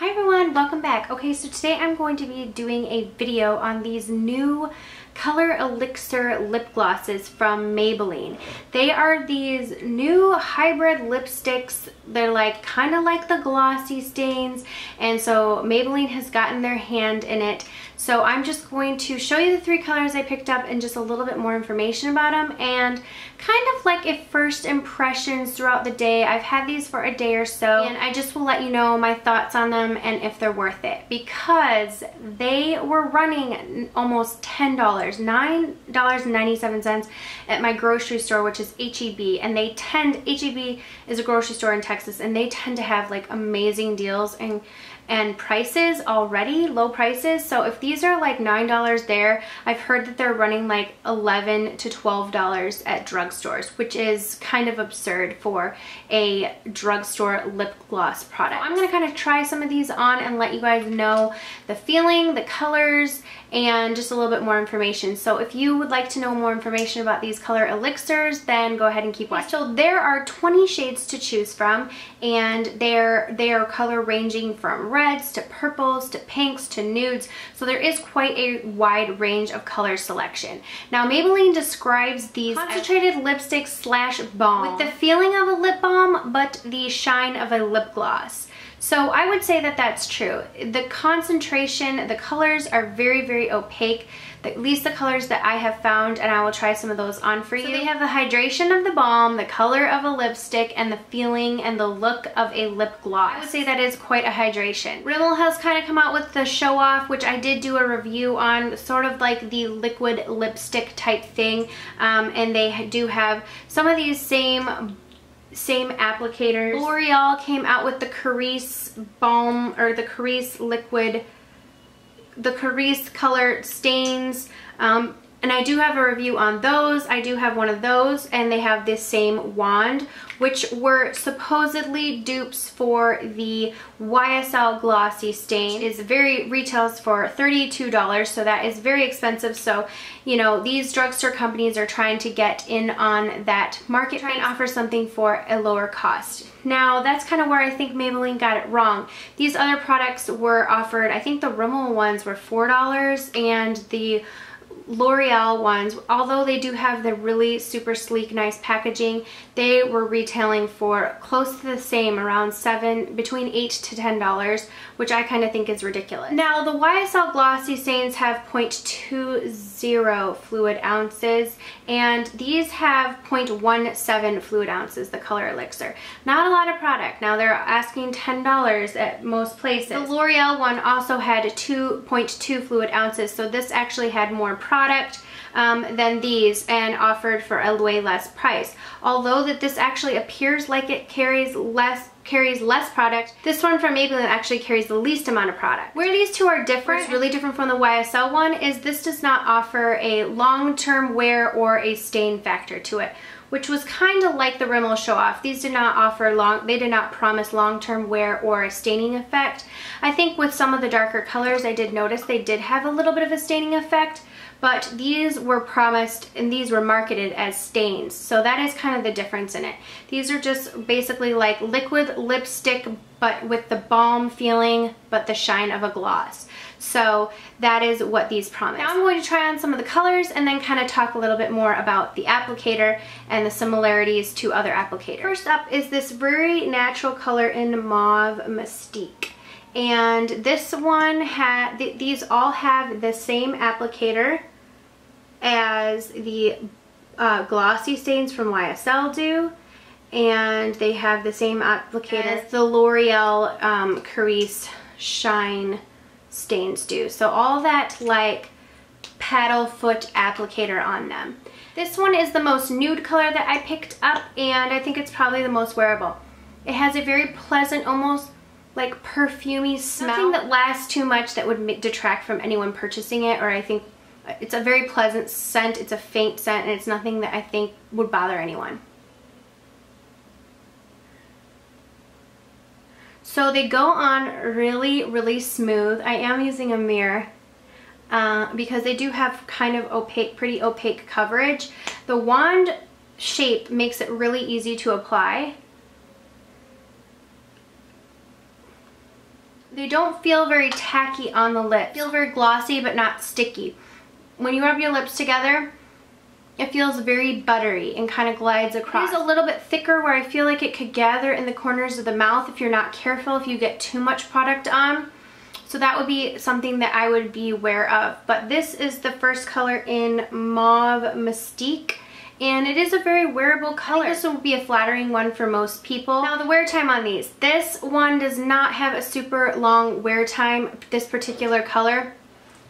Hi everyone, welcome back. Okay, so today I'm going to be doing a video on these new Color Elixir lip glosses from Maybelline. They are these new hybrid lipsticks. They're like kind of like the glossy stains, and so Maybelline has gotten their hand in it. So I'm just going to show you the three colors I picked up and just a little bit more information about them, and kind of like a first impressions throughout the day. I've had these for a day or so, and I just will let you know my thoughts on them and if they're worth it, because they were running almost $10, $9.97 at my grocery store, which is H-E-B, and H-E-B is a grocery store in Texas, and they tend to have like amazing deals and prices already, low prices. So if these are like $9 there, I've heard that they're running like $11 to $12 at drugstores, which is kind of absurd for a drugstore lip gloss product. So I'm gonna kind of try some of these on and let you guys know the feeling, the colors, and just a little bit more information. So if you would like to know more information about these color elixirs, then go ahead and keep watching. So there are 20 shades to choose from, and they are color ranging from reds to purples to pinks to nudes. So there is quite a wide range of color selection. Now Maybelline describes these concentrated lipsticks slash balm with the feeling of a lip balm but the shine of a lip gloss. So I would say that that's true. The concentration, the colors are very, very opaque, at least the colors that I have found, and I will try some of those on for you. So they have the hydration of the balm, the color of a lipstick, and the feeling and the look of a lip gloss. I would say that is quite a hydration. Rimmel has kind of come out with the Show Off, which I did do a review on, sort of like the liquid lipstick type thing, and they do have some of these same applicators. L'Oreal came out with the Carice Balm, or the Carice liquid, the Carice color stains, and I do have a review on those. I do have one of those, and they have this same wand, which were supposedly dupes for the YSL glossy stain. It is retails for $32, so that is very expensive. So, you know, these drugstore companies are trying to get in on that market, trying to offer something for a lower cost. Now, that's kind of where I think Maybelline got it wrong. These other products were offered, I think the Rimmel ones were $4, and the L'Oreal ones, although they do have the really super sleek, nice packaging, they were retailing for close to the same, around between $8 to $10, which I kind of think is ridiculous. Now, the YSL glossy stains have 0.20 fluid ounces, and these have 0.17 fluid ounces, the Color Elixir. Not a lot of product. Now, they're asking $10 at most places. The L'Oreal one also had 2.2 fluid ounces, so this actually had more product than these, and offered for a way less price. Although that this actually appears like it carries less product, this one from Maybelline actually carries the least amount of product. Where these two are different, it's really different from the YSL one, is this does not offer a long-term wear or a stain factor to it, which was kind of like the Rimmel Show Off. These did not offer they did not promise long-term wear or a staining effect. I think with some of the darker colors, I did notice they did have a little bit of a staining effect, but these were promised and these were marketed as stains. So that is kind of the difference in it. These are just basically like liquid lipstick, but with the balm feeling, but the shine of a gloss. So that is what these promise. Now I'm going to try on some of the colors and then kind of talk a little bit more about the applicator and the similarities to other applicators. First up is this very natural color in Mauve Mystique. And this one these all have the same applicator as the glossy stains from YSL do, and they have the same applicator as the L'Oreal Carice Shine stains do. So all that like paddle foot applicator on them. This one is the most nude color that I picked up, and I think it's probably the most wearable. It has a very pleasant, almost like perfumey smell. Nothing that lasts too much that would detract from anyone purchasing it, or I think it's a very pleasant scent. It's a faint scent, and it's nothing that I think would bother anyone. So they go on really, really smooth. I am using a mirror because they do have kind of opaque, pretty opaque coverage. The wand shape makes it really easy to apply. They don't feel very tacky on the lip. They feel very glossy but not sticky. When you rub your lips together, it feels very buttery and kind of glides across. It is a little bit thicker where I feel like it could gather in the corners of the mouth if you're not careful, if you get too much product on. So that would be something that I would be aware of. But this is the first color in Mauve Mystique. And it is a very wearable color. I think this will be a flattering one for most people. Now the wear time on these. This one does not have a super long wear time, this particular color.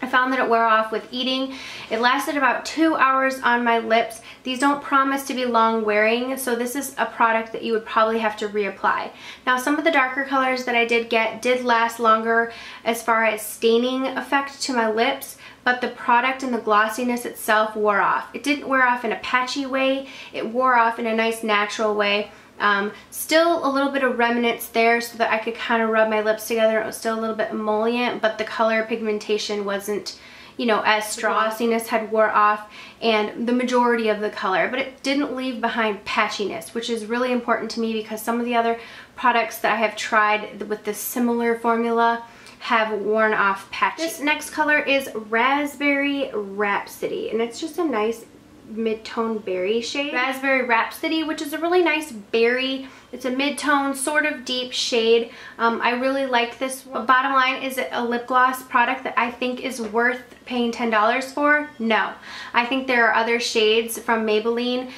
I found that it wore off with eating. It lasted about 2 hours on my lips. These don't promise to be long wearing, so this is a product that you would probably have to reapply. Now some of the darker colors that I did get did last longer as far as staining effect to my lips, but the product and the glossiness itself wore off. It didn't wear off in a patchy way, it wore off in a nice natural way. Still a little bit of remnants there so that I could kind of rub my lips together. It was still a little bit emollient, but the color pigmentation wasn't, you know, as strong. The glossiness had wore off and the majority of the color, but it didn't leave behind patchiness, which is really important to me because some of the other products that I have tried with this similar formula have worn off patchy. This next color is Raspberry Rhapsody, and it's just a nice mid-tone berry shade. Raspberry Rhapsody, which is a really nice berry. It's a mid-tone, sort of deep shade. I really like this one. Bottom line, is it a lip gloss product that I think is worth paying $10 for? No. I think there are other shades from Maybelline,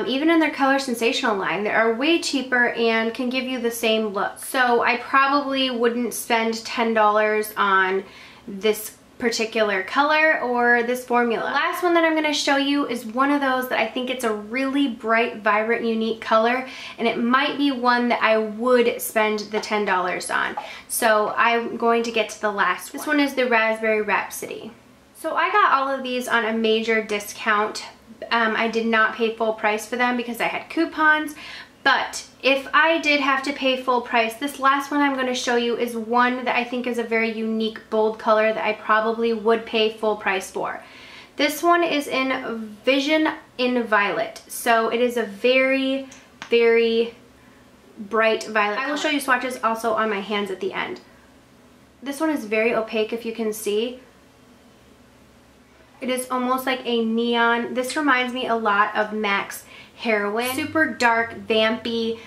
even in their Color Sensational line, that are way cheaper and can give you the same look. So I probably wouldn't spend $10 on this particular color or this formula. The last one that I'm going to show you is one of those that I think it's a really bright, vibrant, unique color, and it might be one that I would spend the $10 on. So I'm going to get to the last one. This one is the Raspberry Rhapsody. So I got all of these on a major discount. I did not pay full price for them because I had coupons, but if I did have to pay full price, this last one I'm going to show you is one that I think is a very unique, bold color that I probably would pay full price for. This one is in Vision in Violet. So it is a very, very bright violet color. I will show you swatches also on my hands at the end. This one is very opaque, if you can see. It is almost like a neon. This reminds me a lot of MAC's Heroine. Super dark, vampy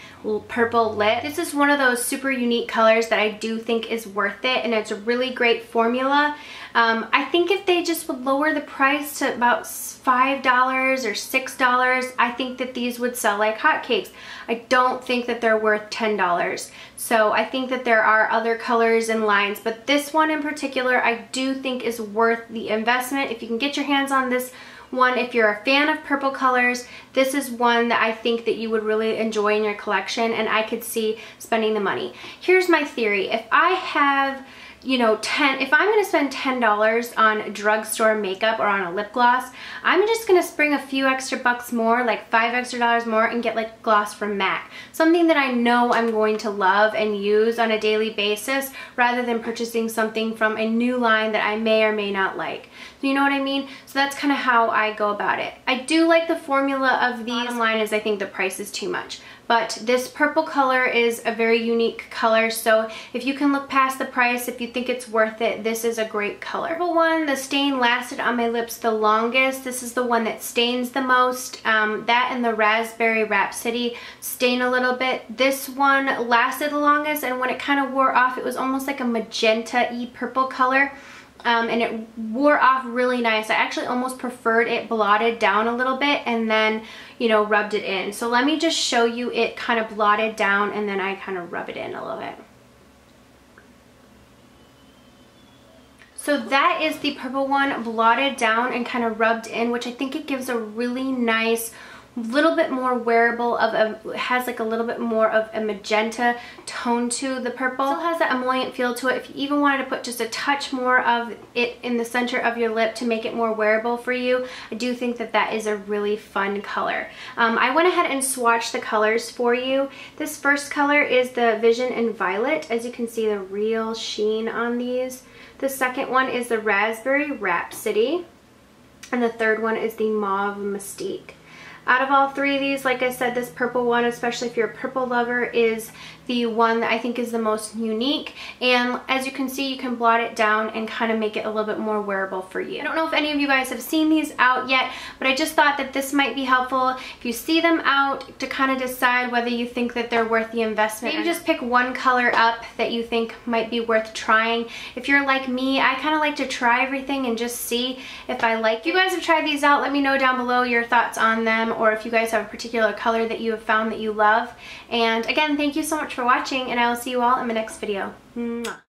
purple lip. This is one of those super unique colors that I do think is worth it, and it's a really great formula. I think if they just would lower the price to about $5 or $6, I think that these would sell like hotcakes. I don't think that they're worth $10. So I think that there are other colors and lines, but this one in particular I do think is worth the investment. If you can get your hands on this one, if you're a fan of purple colors, this is one that I think that you would really enjoy in your collection, and I could see spending the money. Here's my theory. If I have, you know, if I'm going to spend $10 on drugstore makeup or on a lip gloss, I'm just going to spring a few extra bucks more, like $5 extra more, and get like gloss from MAC. Something that I know I'm going to love and use on a daily basis, rather than purchasing something from a new line that I may or may not like. You know what I mean? So that's kind of how I go about it. I do like the formula of these. Bottom line is I think the price is too much. But this purple color is a very unique color, so if you can look past the price, if you think it's worth it, this is a great color. Purple one, the stain lasted on my lips the longest. This is the one that stains the most. That and the Raspberry Rhapsody stain a little bit. This one lasted the longest, and when it kind of wore off, it was almost like a magenta-y purple color. And it wore off really nice. I actually almost preferred it blotted down a little bit and then, you know, rubbed it in. So let me just show you it kind of blotted down and then I kind of rub it in a little bit. So that is the purple one blotted down and kind of rubbed in, which I think it gives a really nice, little bit more wearable has like a little bit more of a magenta tone to the purple. Still has that emollient feel to it. If you even wanted to put just a touch more of it in the center of your lip to make it more wearable for you, I do think that that is a really fun color. I went ahead and swatched the colors for you. This first color is the Vision in Violet. As you can see, the real sheen on these. The second one is the Raspberry Rhapsody, and the third one is the Mauve Mystique. Out of all three of these, like I said, this purple one, especially if you're a purple lover, is the one that I think is the most unique. And as you can see, you can blot it down and kind of make it a little bit more wearable for you. I don't know if any of you guys have seen these out yet, but I just thought that this might be helpful if you see them out to kind of decide whether you think that they're worth the investment. Maybe just pick one color up that you think might be worth trying. If you're like me, I kind of like to try everything and just see if I like it. If you guys have tried these out, let me know down below your thoughts on them, or if you guys have a particular color that you have found that you love. And again, thank you so much for watching, and I will see you all in my next video. Mwah.